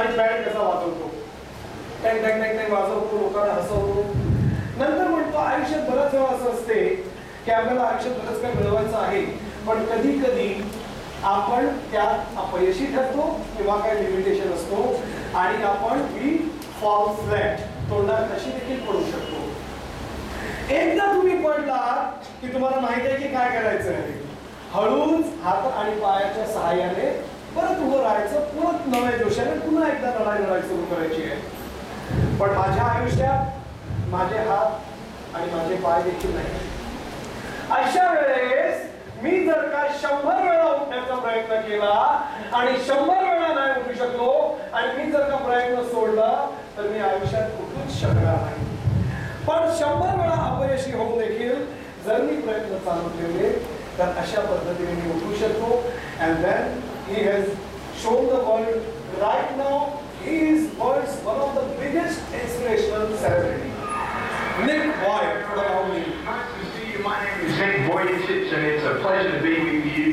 Band कसा वाजवतो, टँग टँग टँग टँग वाजवतो, लोकांना हसवतो. नंतर म्हणतो आयुष्यात बरंच वेळा असं असते की आपल्याला आयुष्यात बरंच काय मिळवायचं आहे, पण कधी कधी आपण त्यात अपयशी ठरतो किंवा काही लिमिटेशन असतो आणि आपण वी फॉल फ्लॅट, तोंडात कशी देखील पडू शकतो. एकदा तुम्ही पडलात की तुम्हाला माहिती आहे की काय करायचं आहे. हळूच हात आणि पायाच्या सहाय्याने परत उभं राहायचं, परत नव्या जोशाने पुन्हा एकदा लढाई सुरू करायची आहे. पण माझ्या आयुष्यात माझे हात आणि माझे पाय देखील नाही. अशा वेळेस मी जर का 100 वेळा उठण्याचा प्रयत्न केला आणि 100 वेळा नाही उठू शकलो आणि मी जर का प्रयत्न सोडला तर मी आयुष्यात उठूच शकणार नाही. पण 100 वेळा अपयशी होऊन देखील जर मी प्रयत्न चालू ठेवले तर अशा पद्धतीने मी उठू शकतो. And then he has shown the world right now he is world's one of the biggest inspirational celebrity. Nick Vujicic. Nice to see you. My name is Nick Vujicic and it's a pleasure to be with you.